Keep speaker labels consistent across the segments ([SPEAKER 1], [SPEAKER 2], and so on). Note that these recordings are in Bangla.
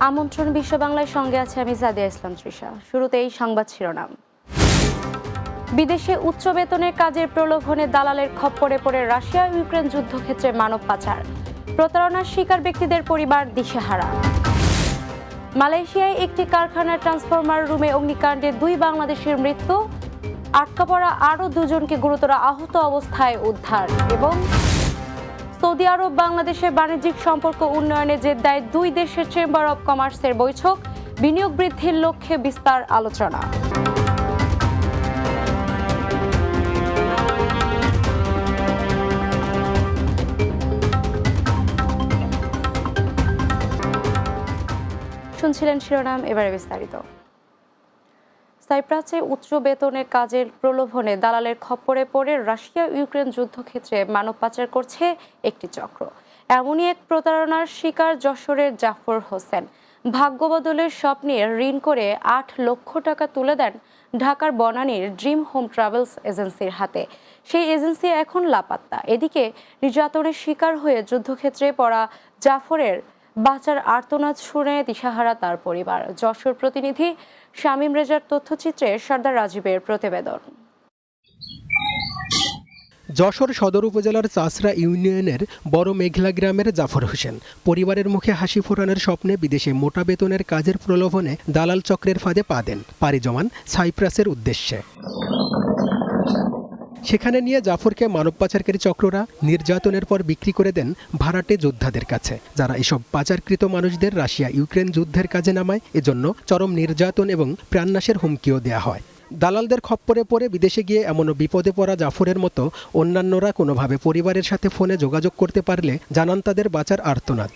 [SPEAKER 1] আমন্ত্রণ বিশ্ব বাংলার সঙ্গে আছে আমি জাদিয়া ইসলাম তৃষা। শুরুতেই সংবাদ শিরোনাম। বিদেশে উচ্চ বেতনের কাজের প্রলোভনে দালালের খপ্পরে পড়ে রাশিয়া ইউক্রেন যুদ্ধক্ষেত্রে মানব পাচার, প্রতারণার শিকার ব্যক্তিদের পরিবার দিশেহারা। মালয়েশিয়ায় একটি কারখানার ট্রান্সফরমার রুমে অগ্নিকাণ্ডে 2 বাংলাদেশের মৃত্যু, আটকা পড়া আরও 2 জনকে গুরুতর আহত অবস্থায় উদ্ধার। এবং সৌদি আরব বাংলাদেশের বাণিজ্যিক সম্পর্ক উন্নয়নে জেদ্দায় 2 দেশের চেম্বার অব কমার্সের বৈঠক, বিনিয়োগ বৃদ্ধির লক্ষ্যে বিস্তার আলোচনা। শুনছিলেন শিরোনাম, এবারে বিস্তারিত। সাইপ্রাসে উচ্চ বেতনের কাজের প্রলোভনে দালালের খপ্পরে পড়ে রাশিয়া ইউক্রেন যুদ্ধক্ষেত্রে মানব পাচার করছে একটি চক্র। এমনই এক প্রতারণার শিকার যশোরের জাফর হোসেন। ভাগ্য বদলের স্বপ্নে ঋণ করে 8 লক্ষ টাকা তুলে দেন ঢাকার বনানীর ড্রিম হোম ট্রাভেলস এজেন্সির হাতে। সেই এজেন্সি এখন লাপাত্তা। এদিকে নির্যাতনের শিকার হয়ে যুদ্ধক্ষেত্রে পড়া জাফরের বাঁচার আর্তনাদ শুনে দিশাহারা তার পরিবার। যশোর প্রতিনিধি শামীম রেজার তথ্যচিত্রে সর্দার রাজীবের প্রতিবেদন।
[SPEAKER 2] যশোর সদর উপজেলার চাষড়া ইউনিয়নের বড় মেঘলা গ্রামের জাফর হোসেন পরিবারের মুখে হাসি ফোটানোর স্বপ্নে বিদেশে মোটা বেতনের কাজের প্রলোভনে দালাল চক্রের ফাঁদে পা দেন, পাড়ি জমান সাইপ্রাসের উদ্দেশ্যে। সেখানে নিয়ে জাফরকে মানব পাচারকারী চক্ররা নির্যাতনের পর বিক্রি করে দেন ভাড়াটে যোদ্ধাদের কাছে, যারা এসব পাচারকৃত মানুষদের রাশিয়া ইউক্রেন যুদ্ধের কাজে নামায়। এজন্য চরম নির্যাতন এবং প্রাণনাশের হুমকিও দেয়া হয়। দালালদের খপ্পরে পড়ে বিদেশে গিয়ে এমনও বিপদে পড়া জাফরের মতো অন্যান্যরা কোনোভাবে পরিবারের সাথে ফোনে যোগাযোগ করতে পারলে জানান তাদের বাঁচার আর্তনাদ।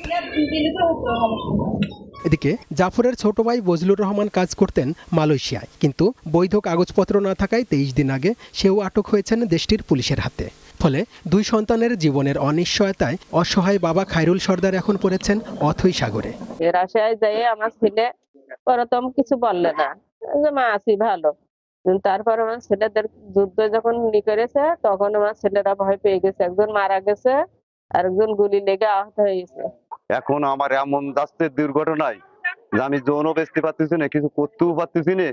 [SPEAKER 2] এদিকে জাফরের ছোট ভাই বজলুর রহমান কাজ করতেন মালয়েশিয়ায়, কিন্তু বৈধ কাগজপত্র না থাকায় 23 দিন আগে সেও আটক হয়েছেন দেশটির পুলিশের হাতে। ফলে 2 সন্তানের জীবনের অনিশ্চয়তায় অসহায় বাবা খায়রুল সর্দার এখন পড়েছেন অথৈ সাগরে।
[SPEAKER 3] রাশিয়ায় যাই আমার ছেলে প্রথম কিছু বললে না, যে মা আছি ভালো। তারপর আমার ছেলেদের যুদ্ধ যখন করেছে তখন আমার ছেলেরা ভয় পেয়ে গেছে, একজন মারা গেছে আর একজন গুলি লেগে আহত হয়ে গেছে।
[SPEAKER 4] এখন আমার এমন যাচ্ছে দুর্ঘটনায় যে আমি যৌন বেচতে পারতেছি না, কিছু করতেও পারতেছি না,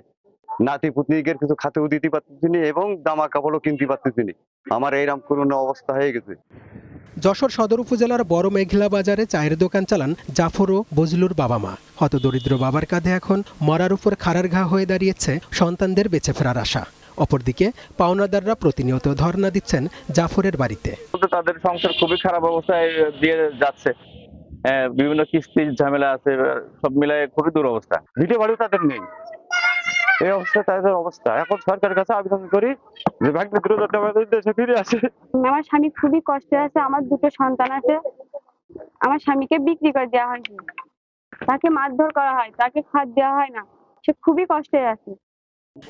[SPEAKER 4] নাতি পুতনিকের কিছু খাতেও দিতে পারতেছি না এবং জামা কাপড়ও কিনতে পারতেছি না। আমার এইরকম করুণ অবস্থা হয়ে গেছে।
[SPEAKER 2] যশোর সদর উপজেলার বড় মেঘলা বাজারে চায়ের দোকান চালান জাফর ও বজলুর বাবা মা। হতদরিদ্র বাবার কাঁধে এখন মরার উপর খাড়ার ঘা হয়ে দাঁড়িয়েছে সন্তানদের বেঁচে ফেরার আশা। অপরদিকে পাওনাদাররা প্রতিনিয়ত ধর্ণা দিচ্ছেন জাফরের বাড়িতে।
[SPEAKER 5] তাদের সংসার খুবই খারাপ অবস্থায় দিয়ে যাচ্ছে, বিভিন্ন কিস্তির ঝামেলা আছে, সব মিলায় খুবই দুরবস্থা। ভিটে বাড়িও তাদের নেই, এই অবস্থা তাদের অবস্থা। এখন সরকারের কাছে আবেদন করি যে ভাগ্য দ্রুত আমাদের দেশে ফিরে আসে।
[SPEAKER 6] আমার স্বামী খুবই কষ্টে আছে, আমার 2টো সন্তান আছে। আমার স্বামীকে বিক্রি করে দেওয়া হয়, তাকে মারধর করা হয়, তাকে খাদ্য দেওয়া হয় না, সে খুবই কষ্টে আছে।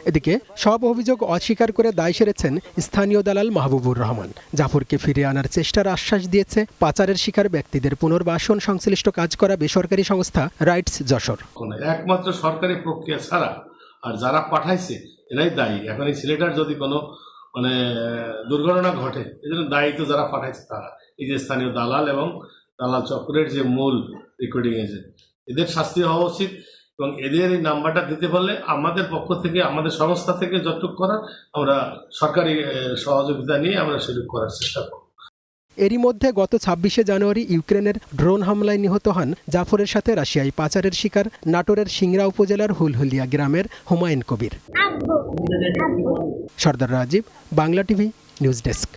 [SPEAKER 2] এদিকে সব অভিযোগ অস্বীকার করে দায় সেরেছেন স্থানীয় দালাল মাহবুবুর রহমান। জাফরকে ফিরিয়ে আনার চেষ্টার আশ্বাস দিয়েছে পাচারের শিকার ব্যক্তিদের পুনর্বাসন সংশ্লিষ্ট কাজ করা বেসরকারি সংস্থা রাইটস যশোর।
[SPEAKER 7] একমাত্র সরকারি প্রক্রিয়া ছাড়া আর যারা পাঠাইছে এরাই দায়ী। এখন এই ছেলেটার যদি কোনো দুর্ঘটনা ঘটে, এজন্য দায়ী তো যারা পাঠাইছে তারা, এই যে স্থানীয় দালাল এবং দালাল চক্রের যে মূল রেকর্ডিং এজেন্ট, এদের শাস্তি হওয়া উচিত। এবং এদের এই নাম্বারটা দিতে পারলে আমাদের পক্ষ থেকে, আমাদের সংস্থা থেকে যতটুকু করার আমরা সরকারি সহযোগিতা নিয়ে আমরা সেটুকু করার চেষ্টা করব।
[SPEAKER 2] এরই মধ্যে গত 26শে জানুয়ারি ইউক্রেনের ড্রোন হামলায় নিহত হন জাফরের সাথে রাশিয়ায় পাচারের শিকার নাটোরের সিংড়া উপজেলার হুলহুলিয়া গ্রামের Humayun Kabir. Sardar Rajib, Bangla TV, news desk.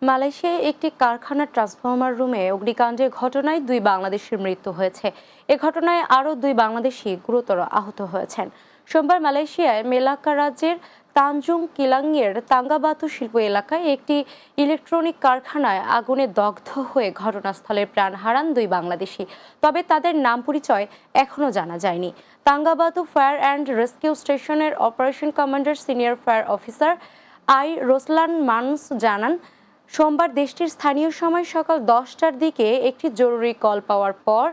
[SPEAKER 1] মালয়েশিয়ায় একটি কারখানার ট্রান্সফরমার রুমে অগ্নিকাণ্ডের ঘটনায় 2 বাংলাদেশের মৃত্যু হয়েছে। এ ঘটনায় আরও 2 বাংলাদেশি গুরুতর আহত হয়েছেন। সোমবার মালয়েশিয়ার মেলাক্কা রাজ্যের তানজুং কিলাংয়ের তাঙ্গাবাতু শিল্প এলাকায় একটি ইলেকট্রনিক কারখানায় আগুনে দগ্ধ হয়ে ঘটনাস্থলে প্রাণ হারান 2 বাংলাদেশি। তবে তাদের নাম পরিচয় এখনও জানা যায়নি। তাঙ্গাবাতু ফায়ার অ্যান্ড রেস্কিউ স্টেশনের operation commander senior fire officer Roslan Manus জানান, সোমবার দেশটির স্থানীয় সময় সকাল 10টার দিকে একটি জরুরি কল পাওয়ার পর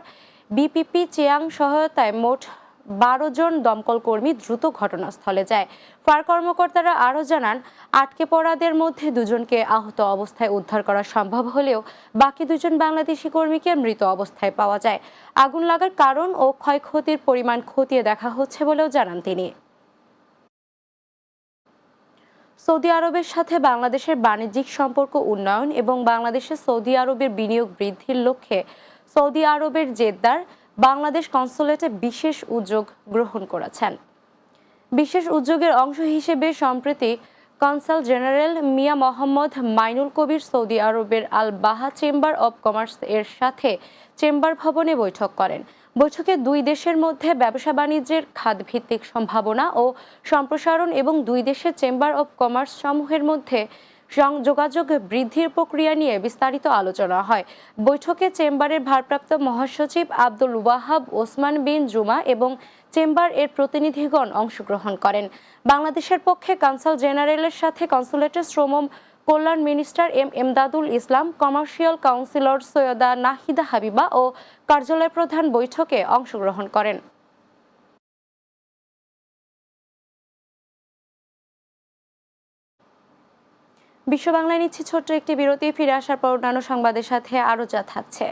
[SPEAKER 1] বিপিপি চেয়াং সহায়তায় মোট 12 জন দমকল কর্মী দ্রুত ঘটনাস্থলে যায়। ফায়ার কর্মকর্তারা আরও জানান, আটকে পড়াদের মধ্যে 2 জনকে আহত অবস্থায় উদ্ধার করা সম্ভব হলেও বাকি 2 জন বাংলাদেশি কর্মীকে মৃত অবস্থায় পাওয়া যায়। আগুন লাগার কারণ ও ক্ষয়ক্ষতির পরিমাণ খতিয়ে দেখা হচ্ছে বলেও জানান তিনি। সৌদি আরবের সাথে বাংলাদেশের বাণিজ্যিক সম্পর্ক উন্নয়ন এবং বাংলাদেশে সৌদি আরবের বিনিয়োগ বৃদ্ধির লক্ষ্যে সৌদি আরবের জেদ্দার বাংলাদেশ কনসুলেটে বিশেষ উদ্যোগ গ্রহণ করেছেন। বিশেষ উদ্যোগের অংশ হিসেবে সম্প্রতি কনসাল জেনারেল মিয়া মোহাম্মদ মাইনুল কবির সৌদি আরবের আল বাহা চেম্বার অব কমার্স এর সাথে চেম্বার ভবনে বৈঠক করেন। বৈঠকে 2 দেশের মধ্যে ব্যবসা বাণিজ্যের খাতভিত্তিক সম্ভাবনা ও সম্প্রসারণ এবং 2 দেশের চেম্বার অব কমার্স সমূহের মধ্যে যোগাযোগ বৃদ্ধির প্রক্রিয়া নিয়ে বিস্তারিত আলোচনা হয়। বৈঠকে চেম্বারের ভারপ্রাপ্ত মহাসচিব আব্দুল ওয়াহাব ওসমান বিন জুমা এবং চেম্বার এর প্রতিনিধিগণ অংশগ্রহণ করেন। বাংলাদেশের পক্ষে কনসাল জেনারেলের সাথে কনসুলেটের শ্রম কল্যাণ মিনিস্টার এমদাদুল ইসলাম, কমার্শিয়াল কাউন্সিলর সৈয়দা নাহিদা হাবিবা ও কার্যালয় প্রধান বৈঠকে অংশগ্রহণ করেন। বিশ্ব বাংলায় নিচ্ছি ছোট্ট একটি বিরতি। ফিরে আসার পর অন্যান্য সংবাদের সাথে আরও যা থাকছে।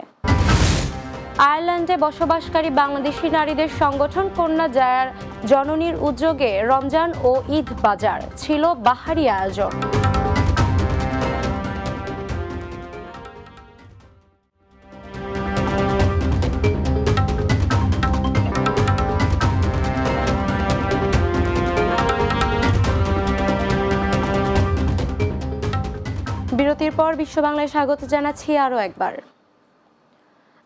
[SPEAKER 1] আয়ারল্যান্ডে বসবাসকারী বাংলাদেশি নারীদের সংগঠন কন্যা জায়ার জননীর উদ্যোগে রমজান ও ঈদ বাজার ছিল বাহারি আয়োজন। বিরতির পর বিশ্ব বাংলায় স্বাগত জানাচ্ছি আরও একবার।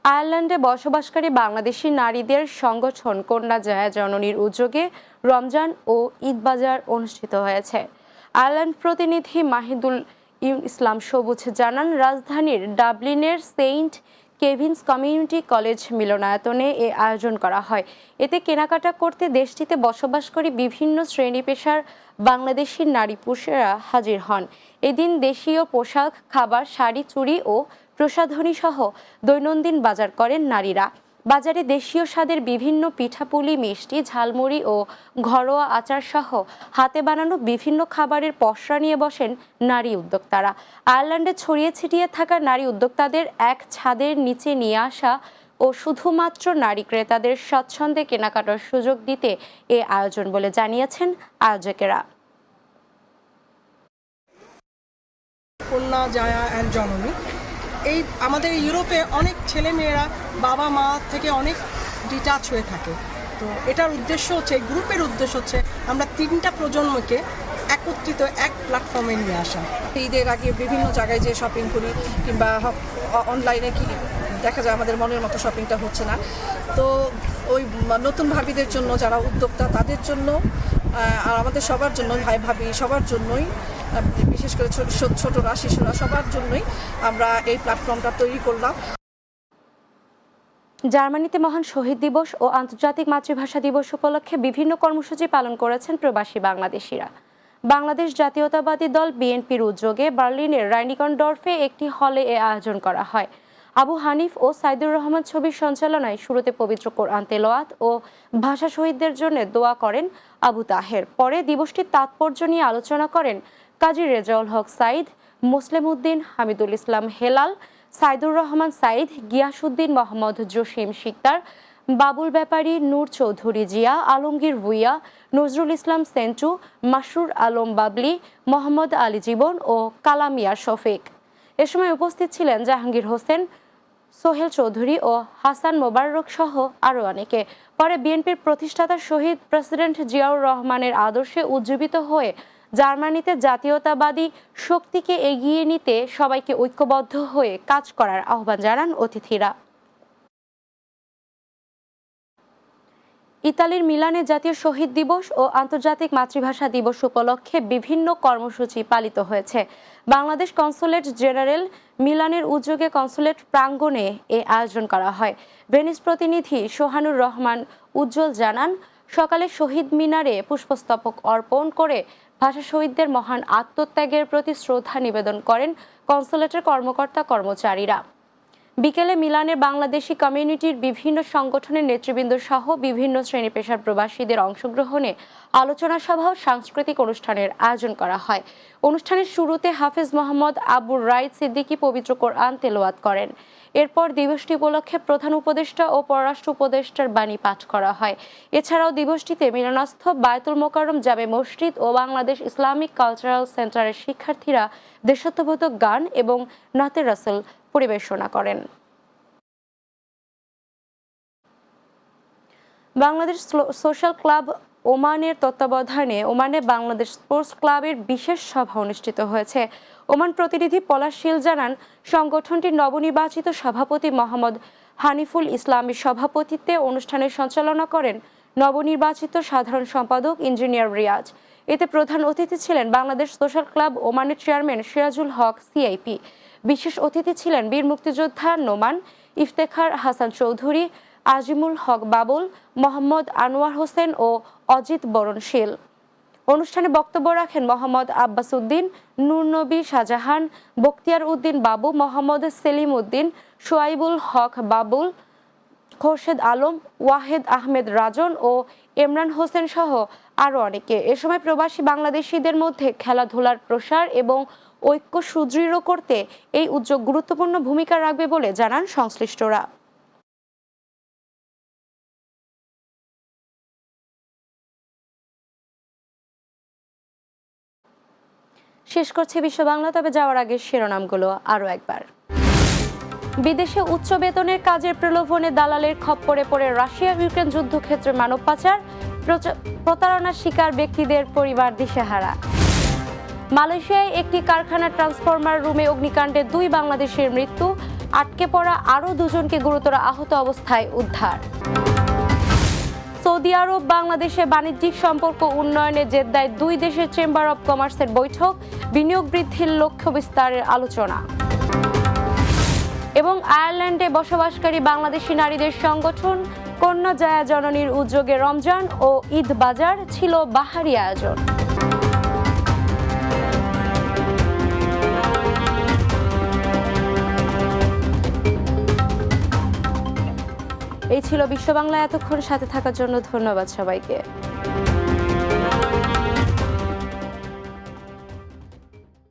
[SPEAKER 1] আয়ারল্যান্ডে বসবাসকারী বাংলাদেশি নারীদের সংগঠন কন্যা জায়া জননীর উদ্যোগে রমজান ও ঈদ বাজার অনুষ্ঠিত হয়েছে। আয়ারল্যান্ড প্রতিনিধি মাহিদুল ইসলাম সবুজ জানান, রাজধানীর ডাবলিনের সেন্ট কেভিন্স কমিউনিটি কলেজ মিলনায়তনে এ আয়োজন করা হয়। এতে কেনাকাটা করতে দেশটিতে বসবাসকারী বিভিন্ন শ্রেণী পেশার বাংলাদেশি নারী পুরুষেরা হাজির হন। এদিন দেশীয় পোশাক, খাবার, শাড়ি, চুড়ি ও প্রসাধনী সহ দৈনন্দিন বাজার করেন নারীরা। বাজারে দেশীয় স্বাদের বিভিন্ন পিঠাপুলি, মিষ্টি, ঝালমুড়ি ও ঘরোয়া আচার সহ হাতে বানানো বিভিন্ন খাবারের পসরা নিয়ে বসেন নারী উদ্যোক্তারা। আয়ারল্যান্ডে ছড়িয়ে ছিটিয়ে থাকা নারী উদ্যোক্তাদের এক ছাদের নিচে নিয়ে আসা ও শুধুমাত্র নারী ক্রেতাদের স্বচ্ছন্দে কেনাকাটার সুযোগ দিতে এ আয়োজন বলে জানিয়েছেন আয়োজকেরা।
[SPEAKER 8] কন্যা জায়া অ্যান্ড জননী, এই আমাদের ইউরোপে অনেক ছেলে মেয়েরা বাবা মা থেকে অনেক ডিটাচ হয়ে থাকে। তো এটার উদ্দেশ্য হচ্ছে, গ্রুপের উদ্দেশ্য হচ্ছে আমরা 3টা প্রজন্মকে একত্রিত এক প্ল্যাটফর্মে নিয়ে আসা। ঈদের আগে বিভিন্ন জায়গায় যে শপিং করি কিংবা অনলাইনে কি দেখা যায় আমাদের মনের মতো শপিংটা হচ্ছে না। তো ওই নতুন ভাবিদের জন্য, যারা উদ্যোক্তা তাদের জন্য আর আমাদের সবার জন্য, ভাই ভাবি সবার জন্যই, বিশেষ করে ছোটরা, শিশুরা সবার জন্যই আমরা এই প্ল্যাটফর্মটা তৈরি করলাম।
[SPEAKER 1] জার্মানিতে মহান শহীদ দিবস ও আন্তর্জাতিক মাতৃভাষা দিবস উপলক্ষে বিভিন্ন কর্মসূচি পালন করেছেন প্রবাসী বাংলাদেশিরা। বাংলাদেশ জাতীয়তাবাদী দল বিএনপির উদ্যোগে বার্লিনের রাইনিকনডর্ফে একটি হলে এ আয়োজন করা হয়। আবু হানিফ ও সাইদুর রহমান ছবির সঞ্চালনায় শুরুতে পবিত্র কোরআন তেলাওয়াত ও ভাষা শহীদদের জন্য দোয়া করেন আবু তাহের। পরে দিবসটির তাৎপর্য নিয়ে আলোচনা করেন কাজী রেজাউল হক সাইদ, মুসলিম উদ্দিন, হামিদুল ইসলাম হেলাল, সাইদুর রহমান সাইদ, গিয়াসউদ্দিন মোহাম্মদ জসিম শিকদার, বাবুল ব্যাপারী, নূর চৌধুরী জিয়া, আলমগীর ভুইয়া, নজরুল ইসলাম সেন্টু, মাসরুর আলম বাবলি, মোহাম্মদ আলী জীবন ও কালামিয়া শফিক। এ সময় উপস্থিত ছিলেন জাহাঙ্গীর হোসেন, সোহেল চৌধুরী ও হাসান মোবারক সহ আরও অনেকে। পরে বিএনপির প্রতিষ্ঠাতা শহীদ প্রেসিডেন্ট জিয়াউর রহমানের আদর্শে উজ্জীবিত হয়ে জার্মানিতে জাতীয়তাবাদী শক্তিকে এগিয়ে নিতে সবাইকে ঐক্যবদ্ধ হয়ে কাজ করার আহ্বান জানান অতিথিরা। ইতালির মিলানে জাতীয় শহীদ দিবস ও আন্তর্জাতিক মাতৃভাষা দিবস উপলক্ষে বিভিন্ন কর্মসূচি পালিত হয়েছে। বাংলাদেশ কনসুলেট জেনারেল মিলানের উদ্যোগে কনসুলেট প্রাঙ্গণে এ আয়োজন করা হয়। ভেনিস প্রতিনিধি সোহানুর রহমান উজ্জ্বল জানান, সকালে শহীদ মিনারে পুষ্পস্তবক অর্পণ করে ভাষা শহীদদের মহান আত্মত্যাগের প্রতি শ্রদ্ধা নিবেদন করেন কনসুলেটের কর্মকর্তা কর্মচারীরা। বিকেলে মিলানে বাংলাদেশি কমিউনিটির বিভিন্ন সংগঠনের নেতৃবৃন্দ সহ বিভিন্ন শ্রেণী পেশার প্রবাসীদের অংশগ্রহণে আলোচনা সভা ও সাংস্কৃতিক অনুষ্ঠানের আয়োজন করা হয়। অনুষ্ঠানের শুরুতে হাফেজ মোহাম্মদ আবুর রাইদ সিদ্দিকী পবিত্র কোরআন তেলাওয়াত করেন। এরপর দিবসটি উপলক্ষে প্রধান উপদেষ্টা ও পররাষ্ট্র উপদেষ্টার বাণী পাঠ করা হয়। এছাড়াও দিবসটিতে মিলনাস্থ বায়তুল মোকাররম জামে মসজিদ ও বাংলাদেশ ইসলামিক কালচারাল সেন্টারের শিক্ষার্থীরা দেশাত্মবোধক গান এবং নাতে রাসূল পরিবেশনা করেন। বাংলাদেশ সোশ্যাল ক্লাব ওমানের তত্ত্বাবধানে ওমানে বাংলাদেশ স্পোর্টস ক্লাবের বিশেষ সভা অনুষ্ঠিত হয়েছে। ওমান প্রতিনিধি পলাশ শীল জানান, সংগঠনটির নবনির্বাচিত সভাপতি মোহাম্মদ হানিফুল ইসলামের সভাপতিত্বে অনুষ্ঠানের সঞ্চালনা করেন নবনির্বাচিত সাধারণ সম্পাদক ইঞ্জিনিয়ার রিয়াজ। এতে প্রধান অতিথি ছিলেন বাংলাদেশ সোশ্যাল ক্লাব ওমানের চেয়ারম্যান সিরাজুল হক সিআইপি। বিশেষ অতিথি ছিলেন বীর মুক্তিযোদ্ধা নোমান, ইফতেখার হাসান চৌধুরী, আজিমুল হক বাবুল, মোহাম্মদ আনোয়ার হোসেন ও অজিত বরণশীল। অনুষ্ঠানে বক্তব্য রাখেন মোহাম্মদ আব্বাস উদ্দিন, নূরনবী শাহজাহান, বখতিয়ার উদ্দিন বাবু, মোহাম্মদ সেলিম উদ্দিন, সোয়াইবুল হক বাবুল, খোরশেদ আলম, ওয়াহেদ আহমেদ রাজন ও ইমরান হোসেন সহ আরও অনেকে। এ সময় প্রবাসী বাংলাদেশিদের মধ্যে খেলাধুলার প্রসার এবং ঐক্য সুদৃঢ় করতে এই উদ্যোগ গুরুত্বপূর্ণ ভূমিকা রাখবে বলে জানান সংশ্লিষ্টরা। শেষ করছে বিশ্ব বাংলা, তবে যাওয়ার আগে শিরোনামগুলো আরও একবার। বিদেশে উচ্চ বেতনের কাজের প্রলোভনে দালালের খপ্পরে পড়ে রাশিয়া ইউক্রেন যুদ্ধক্ষেত্রে মানব পাচার, প্রতারণার শিকার ব্যক্তিদের পরিবার দিশেহারা। মালয়েশিয়ায় একটি কারখানার ট্রান্সফরমার রুমে অগ্নিকাণ্ডে 2 বাংলাদেশের মৃত্যু, আটকে পড়া আরও 2 জনকে গুরুতর আহত অবস্থায় উদ্ধার। সৌদি আরব বাংলাদেশে বাণিজ্যিক সম্পর্ক উন্নয়নে জেদ্দায় 2 দেশের চেম্বার অব কমার্সের বৈঠক, বিনিয়োগ বৃদ্ধির লক্ষ্য বিস্তারের আলোচনা। এবং আয়ারল্যান্ডে বসবাসকারী বাংলাদেশি নারীদের সংগঠন কন্যা জায়া জননীর উদ্যোগে রমজান ও ঈদ বাজার ছিল বাহারি আয়োজন। এই ছিল বিশ্ব বাংলা। এতক্ষণ সাথে থাকার জন্য ধন্যবাদ সবাইকে।